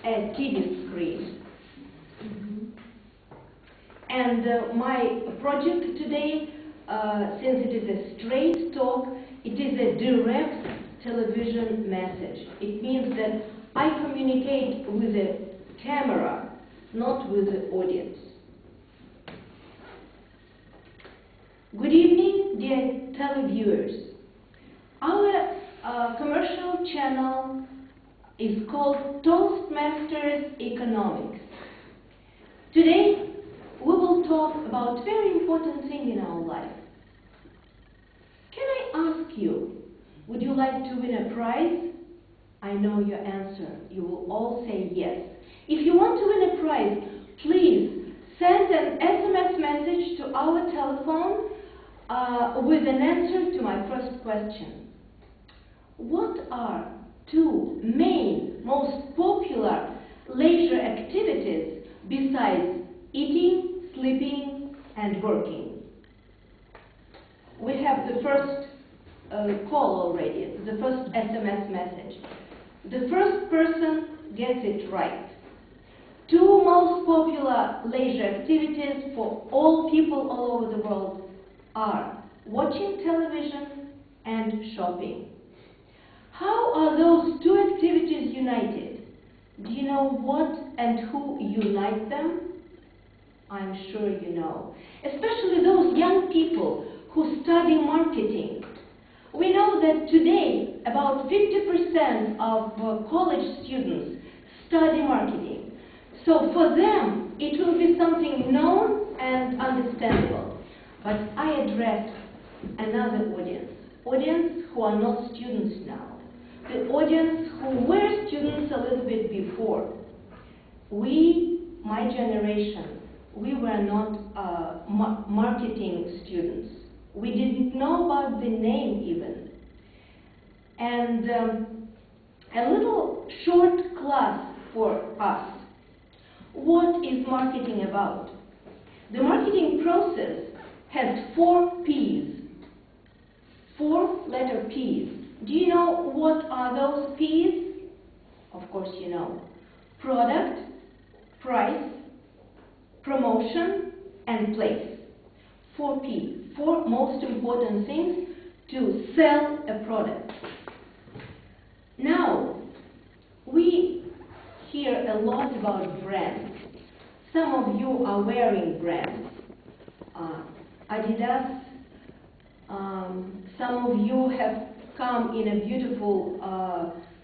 a TV screen. And my project today, since it is a straight talk, it is a direct television message. It means that I communicate with the camera, not with the audience. Good evening, dear televiewers. Our commercial channel is called Toastmasters Economics. Today, we will talk about a very important thing in our life. Can I ask you, would you like to win a prize? I know your answer. You will all say yes. If you want to win a prize, please send an SMS message to our telephone with an answer to my first question. What are two main, most popular leisure activities besides eating, sleeping, and working? We have the first call already, the first SMS message. The first person gets it right. Two most popular leisure activities for all people all over the world are watching television and shopping. How are those two activities united? Do you know what and who unite them? I'm sure you know. Especially those young people who study marketing. We know that today about 50% of college students study marketing. So for them, it will be something known and understandable. But I address another audience who are not students now. The audience who were students a little bit before. We, my generation, we were not marketing students. We didn't know about the name even. And a little short class for us. What is marketing about? The marketing process has 4 P's. 4 letter P's. Do you know what are those P's? Of course you know. Product, price, promotion, and place. 4 P. 4 most important things to sell a product. Now, we hear a lot about brands. Some of you are wearing brands. Adidas. Some of you have come in a beautiful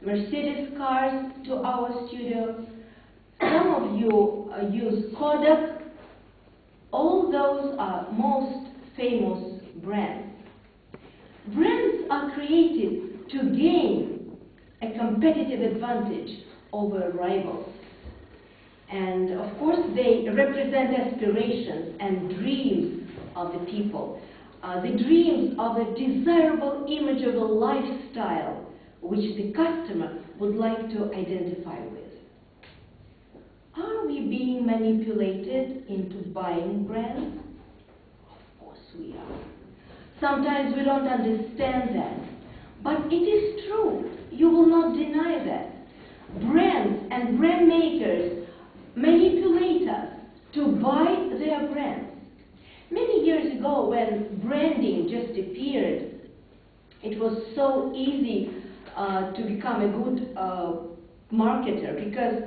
Mercedes cars to our studio. Some of you use Kodak. All those are most famous brands. Brands are created to gain a competitive advantage over rivals. And of course they represent aspirations and dreams of the people. The dreams of a desirable image of a lifestyle which the customer would like to identify with. Are we being manipulated into buying brands? Of course we are. Sometimes we don't understand that. But it is true. You will not deny that. Brands and brand makers manipulate us to buy their brands. Many years ago, when branding just appeared, it was so easy to become a good marketer because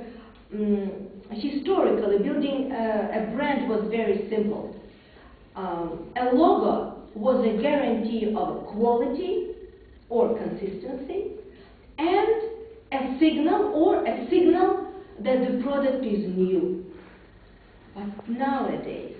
historically, building a brand was very simple. A logo was a guarantee of quality or consistency, and a signal that the product is new. But nowadays,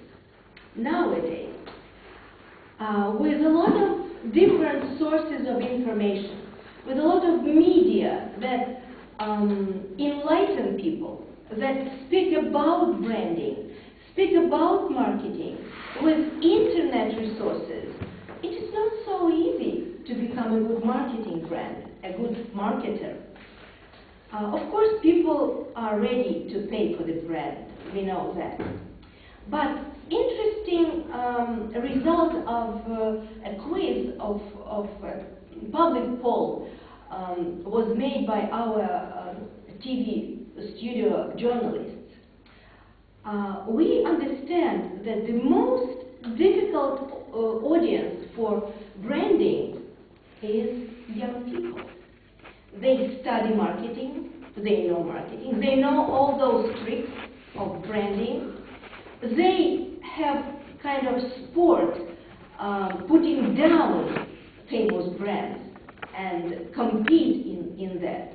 with a lot of different sources of information, with a lot of media that enlighten people, that speak about branding, speak about marketing, with internet resources, it is not so easy to become a good marketing brand, a good marketer. Of course, people are ready to pay for the brand, we know that. But interesting result of a quiz of a public poll was made by our TV studio journalists, we understand that the most difficult audience for branding is young people. They study marketing, they know all those tricks of branding. They have kind of sport putting down famous brands and compete in that.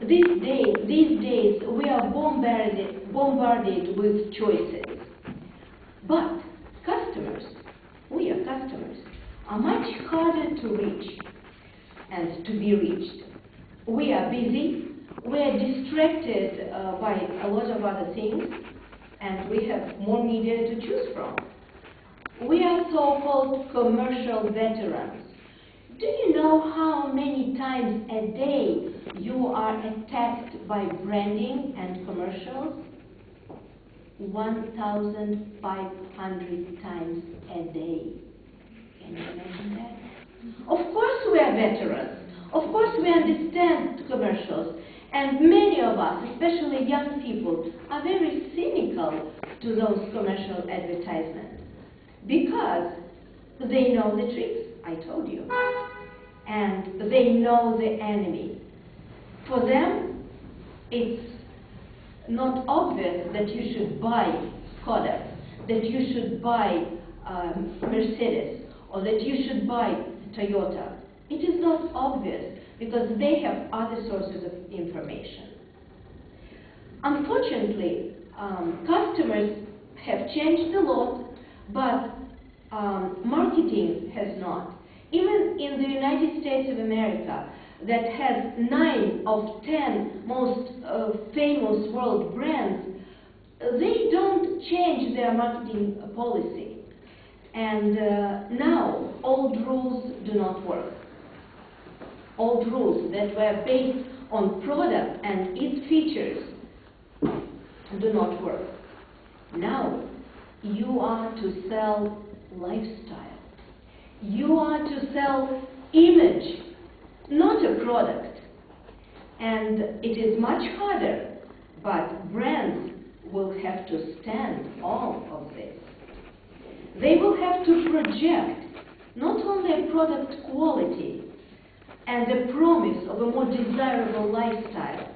These days we are bombarded with choices. But customers, we are customers, are much harder to reach and to be reached. We are busy, we are distracted by a lot of other things, and we have more media to choose from. We are so-called commercial veterans. Do you know how many times a day you are attacked by branding and commercials? 1,500 times a day. Can you imagine that? Of course we are veterans. Of course we understand commercials. And many of us, especially young people, are very cynical to those commercial advertisements because they know the tricks, I told you. And they know the enemy. For them, it's not obvious that you should buy Skoda, that you should buy Mercedes, or that you should buy Toyota. It is not obvious because they have other sources of information. Unfortunately, customers have changed a lot, but marketing has not. Even in the United States of America, that has 9 of 10 most famous world brands, they don't change their marketing policy. And now, old rules do not work. Old rules that were based on product and its features do not work. Now, you are to sell lifestyle. You are to sell image, not a product. And it is much harder, but brands will have to stand all of this. They will have to project not only a product quality and the promise of a more desirable lifestyle,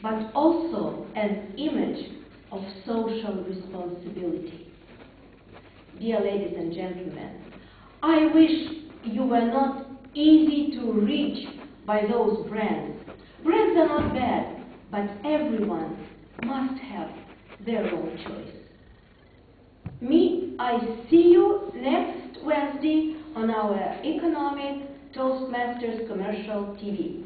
but also an image of social responsibility. Dear ladies and gentlemen, I wish you were not easy to reach by those brands. Brands are not bad, but everyone must have their own choice. I see you next Wednesday on our economic Toastmasters commercial TV.